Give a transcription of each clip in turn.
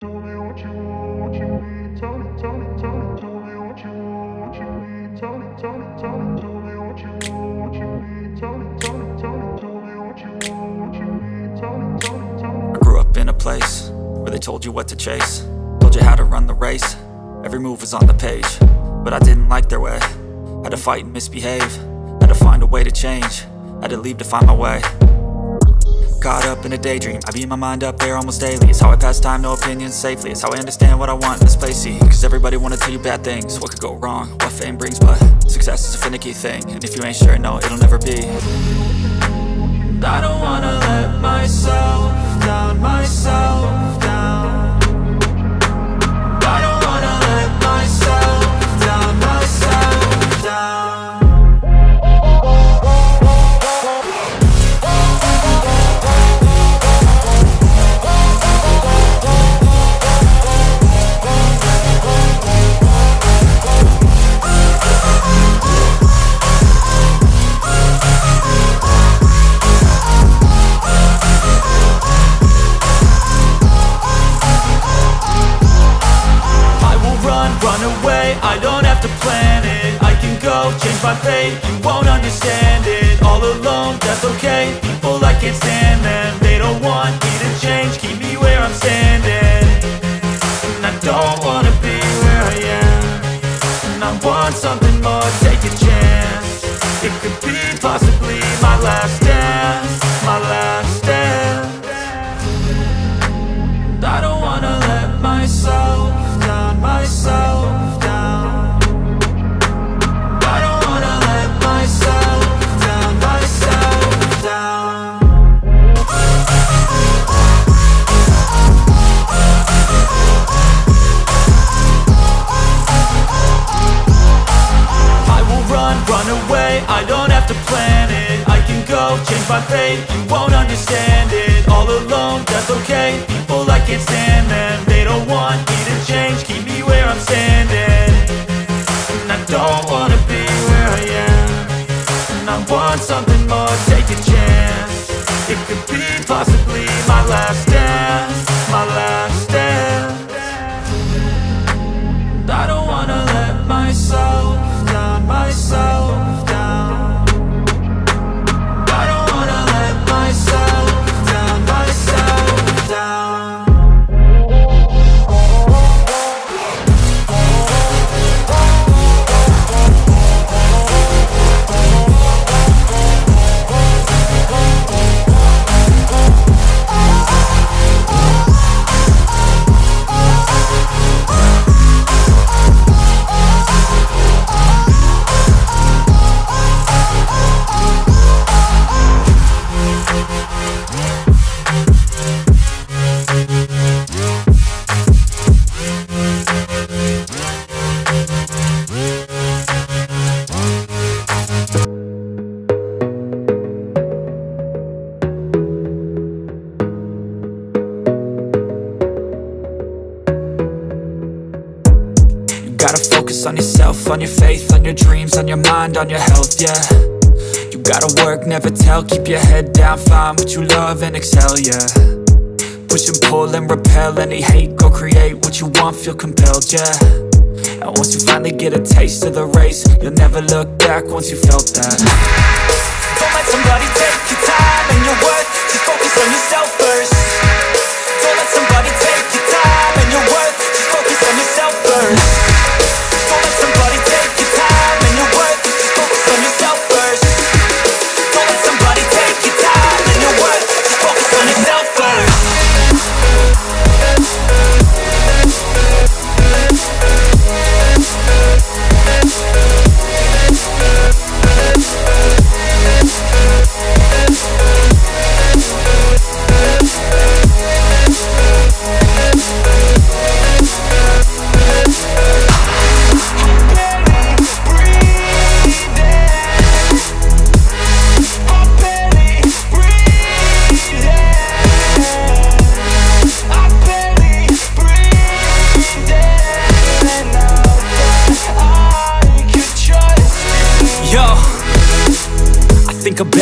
Tell me what you want, what you need. Tell me, tell me, tell me. Tell me what you want, what you need. Tell me, tell me, tell me. Tell me what you want, what you need. Tell me, tell me, tell me. Tell me what you want, what you need. Tell me, tell me, tell me. I grew up in a place where they told you what to chase, told you how to run the race. Every move was on the page, but I didn't like their way. Had to fight and misbehave, had to find a way to change, had to leave to find my way. Caught up in a daydream, I beat my mind up there almost daily. It's how I pass time, no opinions safely. It's how I understand what I want in this place, see. Cause everybody wanna tell you bad things, what could go wrong, what fame brings. But success is a finicky thing, and if you ain't sure, no, it'll never be. I don't wanna let myself down, myself down. I don't wanna let myself down, myself down. Run away, I don't have to plan it. I can go, change my fate, you won't understand it. All alone, that's okay, people I can't stand them. They don't want me to change, keep me where I'm standing. And I don't wanna be where I am, and I want something more, take a chance. It could be possibly my last dance, my last dance. I don't wanna let myself down, myself down. I don't wanna let myself down, myself down. I will run away, I don't have to plan it. I can go, change my fate, you won't understand it. All alone, that's okay, people I can't stand them. They don't want me to change, keep me where I'm standing. And I don't wanna be where I am, and I want something more, take a chance. It could be possibly my last dance, my last dance. I don't wanna let myself down, myself down. I don't wanna let myself down, myself down. Gotta focus on yourself, on your faith, on your dreams, on your mind, on your health, yeah. You gotta work, never tell, keep your head down, find what you love and excel, yeah. Push and pull and repel any hate, go create what you want, feel compelled, yeah. And once you finally get a taste of the race, you'll never look back once you felt that. Don't let somebody take your time and your worth, just focus on yourself first. Don't let somebody take your time and your worth, just focus on yourself first. Don't let somebody take your time and your worth, just focus on yourself first. Don't let somebody take your time and your worth, just focus on yourself first.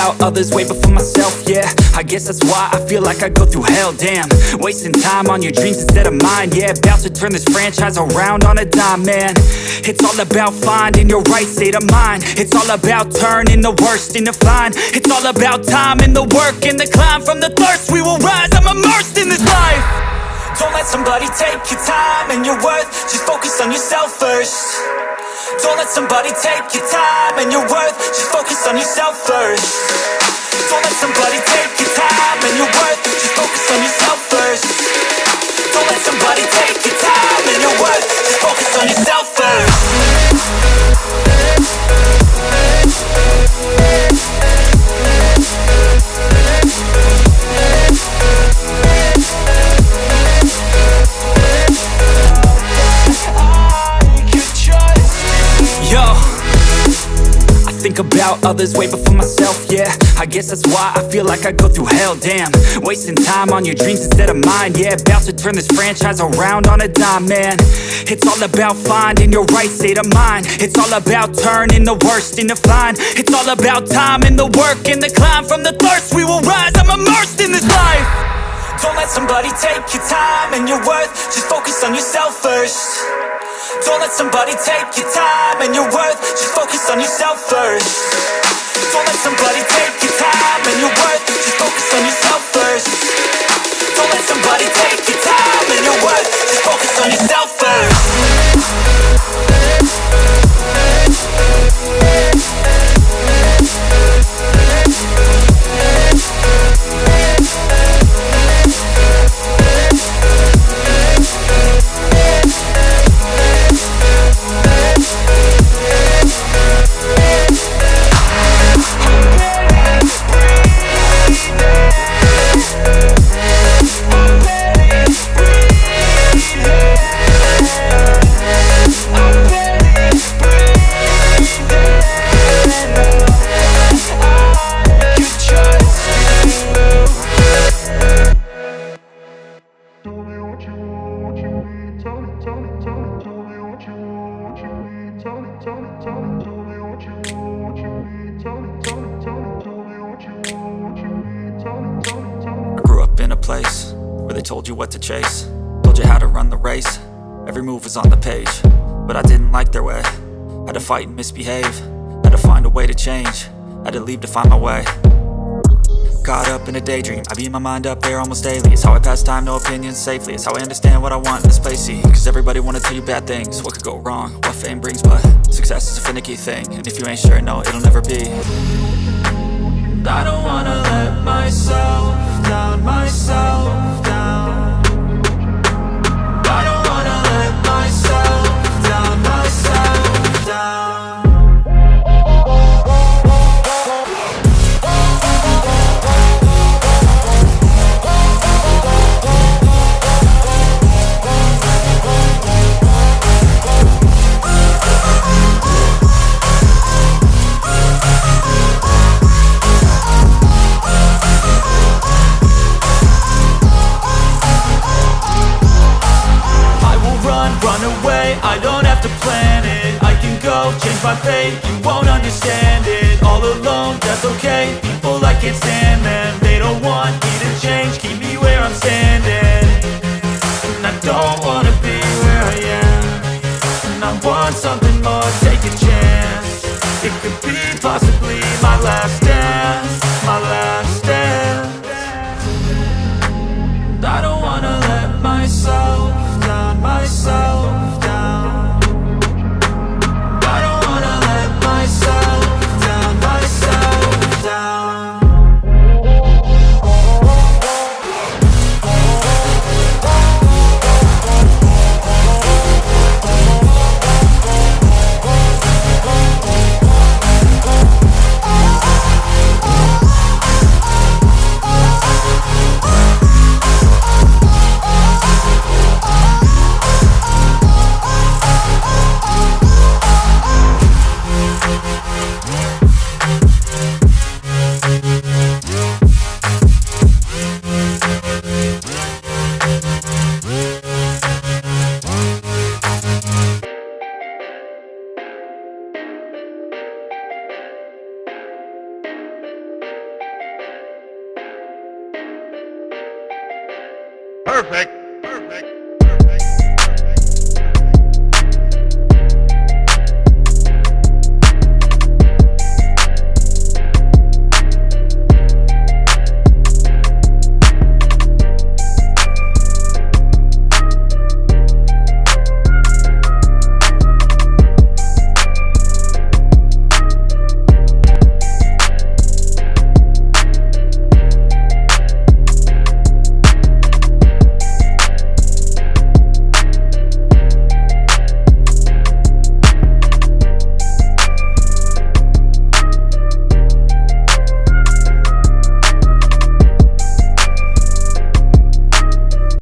about others way before myself, yeah. I guess that's why I feel like I go through hell, damn. Wasting time on your dreams instead of mine, yeah. About to turn this franchise around on a dime, man. It's all about finding your right state of mind. It's all about turning the worst into fine. It's all about time and the work and the climb. From the thirst we will rise, I'm immersed in this life. Don't let somebody take your time and your worth. Just focus on yourself first. Don't let somebody take your time and your worth. Just focus on yourself first. Don't let somebody take your time and your worth. Just focus on yourself first. Don't let somebody take your time and your worth. Just focus on yourself first. Think about others way before myself, yeah. I guess that's why I feel like I go through hell, damn. Wasting time on your dreams instead of mine, yeah. About to turn this franchise around on a dime, man. It's all about finding your right state of mind. It's all about turning the worst into fine. It's all about time and the work and the climb. From the thirst we will rise, I'm immersed in this life. Don't let somebody take your time and your worth. Just focus on yourself first. Don't let somebody take your time and your worth. Just focus on yourself first. Don't let somebody take your time and your worth. Just focus on yourself first. Don't let somebody take your time and your worth. Just focus on yourself first. Place where they told you what to chase, told you how to run the race. Every move was on the page, but I didn't like their way. Had to fight and misbehave, had to find a way to change, had to leave to find my way. Caught up in a daydream, I beat my mind up there almost daily. It's how I pass time, no opinions safely. It's how I understand what I want in this place, see. Cause everybody wanna tell you bad things, what could go wrong, what fame brings. But success is a finicky thing, and if you ain't sure, no, it'll never be. I don't wanna let myself down, myself down. I don't wanna let myself down, myself down. I don't have to plan it, I can go change my fate. You won't understand it, all alone, that's okay. People, I can't stand them, they don't want me to change. Keep me where I'm standing, and I don't wanna be where I am. And I want something more, take a chance. It could be possibly my last dance, my last dance. And I don't wanna let myself down, myself down. Perfect.